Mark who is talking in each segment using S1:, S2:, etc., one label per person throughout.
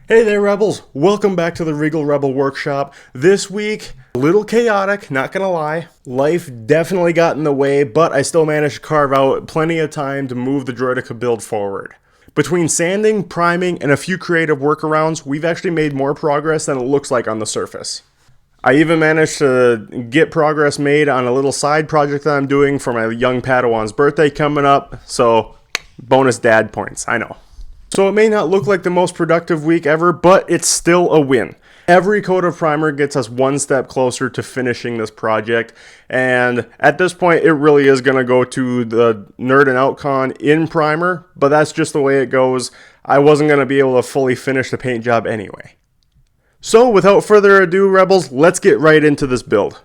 S1: Hey there, Rebels! Welcome back to the Regal Rebel workshop. This week, a little chaotic, not gonna lie. Life definitely got in the way, but I still managed to carve out plenty of time to move the Droideka build forward. Between sanding, priming, and a few creative workarounds, we've actually made more progress than it looks like on the surface. I even managed to get progress made on a little side project that I'm doing for my young Padawan's birthday coming up, so bonus dad points, I know. So it may not look like the most productive week ever, but it's still a win. Every coat of primer gets us one step closer to finishing this project, and at this point it really is going to go to the Nerd and Outcon in primer, but that's just the way it goes. I wasn't going to be able to fully finish the paint job anyway. So without further ado, Rebels, let's get right into this build.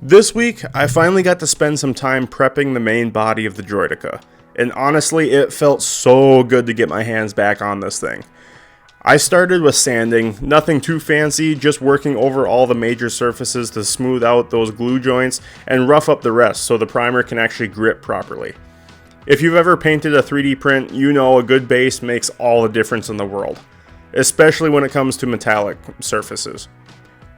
S1: This week, I finally got to spend some time prepping the main body of the Droideka. And honestly, it felt so good to get my hands back on this thing. I started with sanding, nothing too fancy, just working over all the major surfaces to smooth out those glue joints and rough up the rest so the primer can actually grip properly. If you've ever painted a 3D print, you know a good base makes all the difference in the world, especially when it comes to metallic surfaces.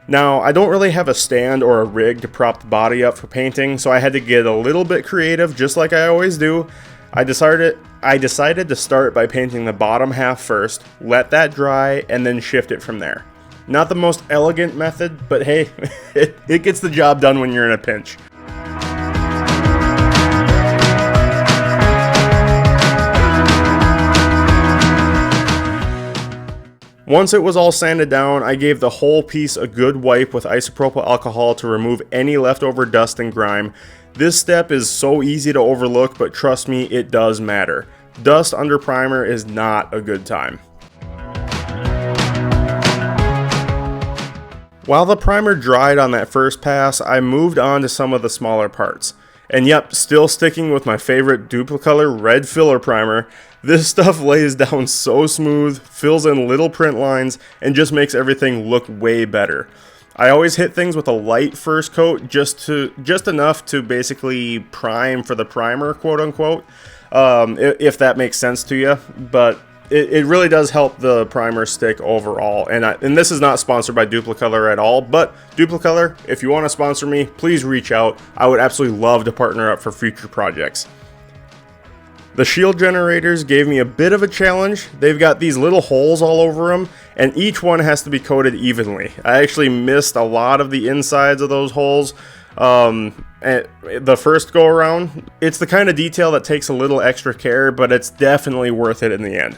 S1: Now, I don't really have a stand or a rig to prop the body up for painting, so I had to get a little bit creative, just like I always do. I decided to start by painting the bottom half first, let that dry, and then shift it from there. Not the most elegant method, but hey, it gets the job done when you're in a pinch. Once it was all sanded down, I gave the whole piece a good wipe with isopropyl alcohol to remove any leftover dust and grime. This step is so easy to overlook, but trust me, it does matter. Dust under primer is not a good time. While the primer dried on that first pass, I moved on to some of the smaller parts. And yep, still sticking with my favorite Duplicolor red filler primer, this stuff lays down so smooth, fills in little print lines, and just makes everything look way better. I always hit things with a light first coat, just enough to basically prime for the primer, quote unquote, if that makes sense to you. But it really does help the primer stick overall. And this is not sponsored by Duplicolor at all, but Duplicolor, if you want to sponsor me, please reach out. I would absolutely love to partner up for future projects. The shield generators gave me a bit of a challenge. They've got these little holes all over them, and each one has to be coated evenly. I actually missed a lot of the insides of those holes the first go around. It's the kind of detail that takes a little extra care, but it's definitely worth it in the end.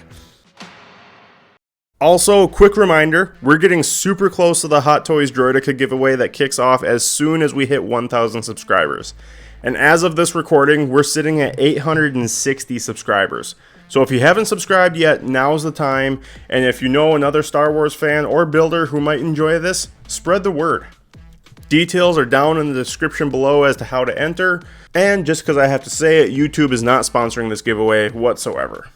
S1: Also, quick reminder, we're getting super close to the Hot Toys Droideka giveaway that kicks off as soon as we hit 1,000 subscribers. And as of this recording, we're sitting at 860 subscribers. So if you haven't subscribed yet, now's the time. And if you know another Star Wars fan or builder who might enjoy this, spread the word. Details are down in the description below as to how to enter. And just because I have to say it, YouTube is not sponsoring this giveaway whatsoever.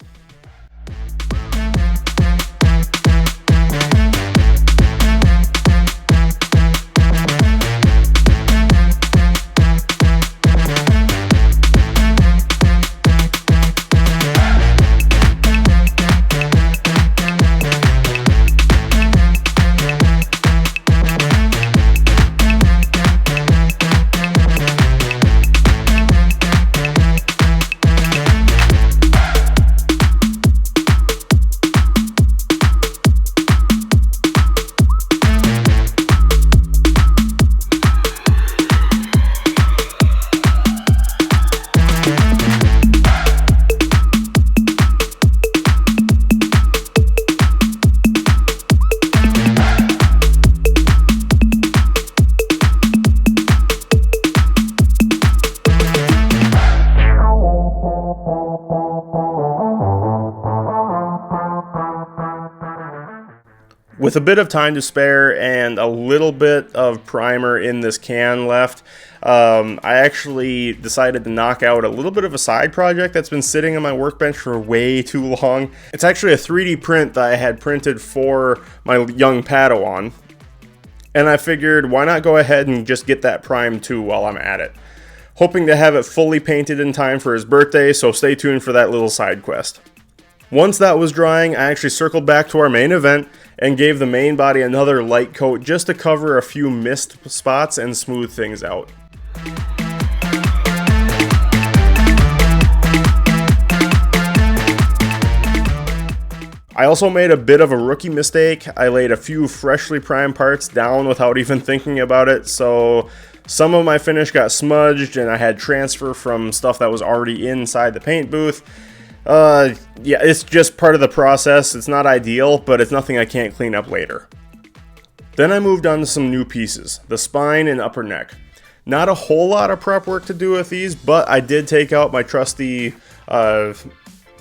S1: With a bit of time to spare and a little bit of primer in this can left, I actually decided to knock out a little bit of a side project that's been sitting on my workbench for way too long. It's actually a 3D print that I had printed for my young Padawan, and I figured why not go ahead and just get that primed too while I'm at it. Hoping to have it fully painted in time for his birthday, so stay tuned for that little side quest. Once that was drying, I actually circled back to our main event and gave the main body another light coat just to cover a few missed spots and smooth things out. I also made a bit of a rookie mistake. I laid a few freshly primed parts down without even thinking about it, so some of my finish got smudged and I had transfer from stuff that was already inside the paint booth. Yeah, it's just part of the process. It's not ideal, but it's nothing I can't clean up later. Then I moved on to some new pieces, the spine and upper neck. Not a whole lot of prep work to do with these, but I did take out my trusty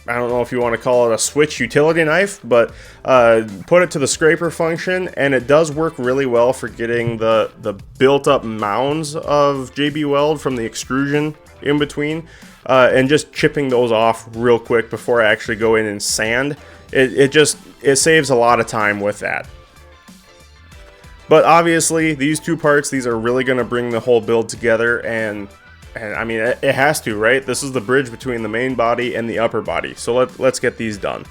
S1: I don't know if you want to call it a switch utility knife, but put it to the scraper function, and it does work really well for getting the built-up mounds of JB Weld from the extrusion in between, and just chipping those off real quick before I actually go in and sand. It saves a lot of time with that. But obviously, these two parts, these are really going to bring the whole build together, and I mean, it has to, right? This is the bridge between the main body and the upper body. So let's get these done.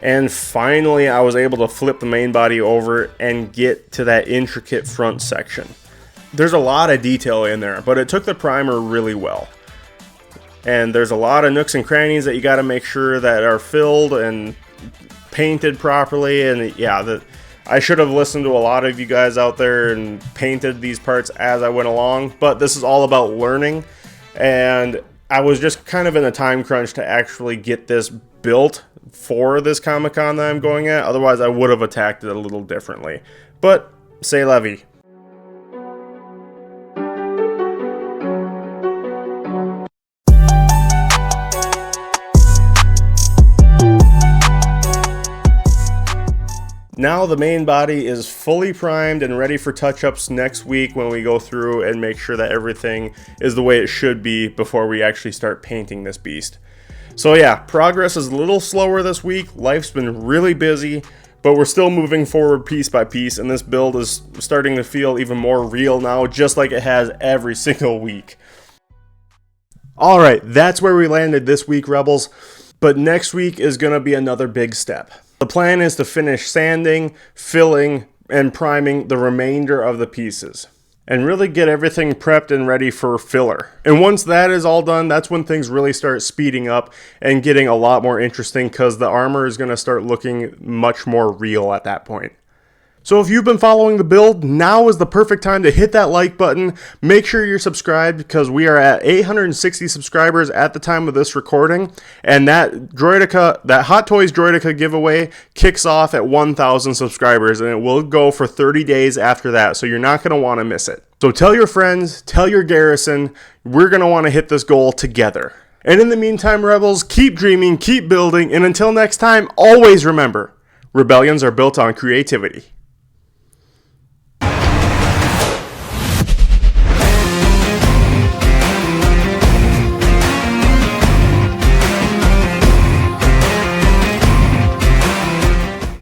S1: And finally, I was able to flip the main body over and get to that intricate front section. There's a lot of detail in there, but it took the primer really well. And there's a lot of nooks and crannies that you got to make sure that are filled and painted properly. And yeah, I should have listened to a lot of you guys out there and painted these parts as I went along. But this is all about learning. And I was just kind of in a time crunch to actually get this built for this Comic-Con that I'm going at. Otherwise, I would have attacked it a little differently. But, c'est la vie. Now the main body is fully primed and ready for touch-ups next week when we go through and make sure that everything is the way it should be before we actually start painting this beast. So yeah, progress is a little slower this week. Life's been really busy, but we're still moving forward piece by piece, and this build is starting to feel even more real now, just like it has every single week. Alright, that's where we landed this week, Rebels, but next week is going to be another big step. The plan is to finish sanding, filling, and priming the remainder of the pieces, and really get everything prepped and ready for filler. And once that is all done, that's when things really start speeding up and getting a lot more interesting, because the armor is going to start looking much more real at that point. So if you've been following the build, now is the perfect time to hit that like button. Make sure you're subscribed, because we are at 860 subscribers at the time of this recording, and that Hot Toys Droideka giveaway kicks off at 1,000 subscribers, and it will go for 30 days after that, so you're not going to want to miss it. So tell your friends, tell your garrison, we're going to want to hit this goal together. And in the meantime, Rebels, keep dreaming, keep building, and until next time, always remember, rebellions are built on creativity.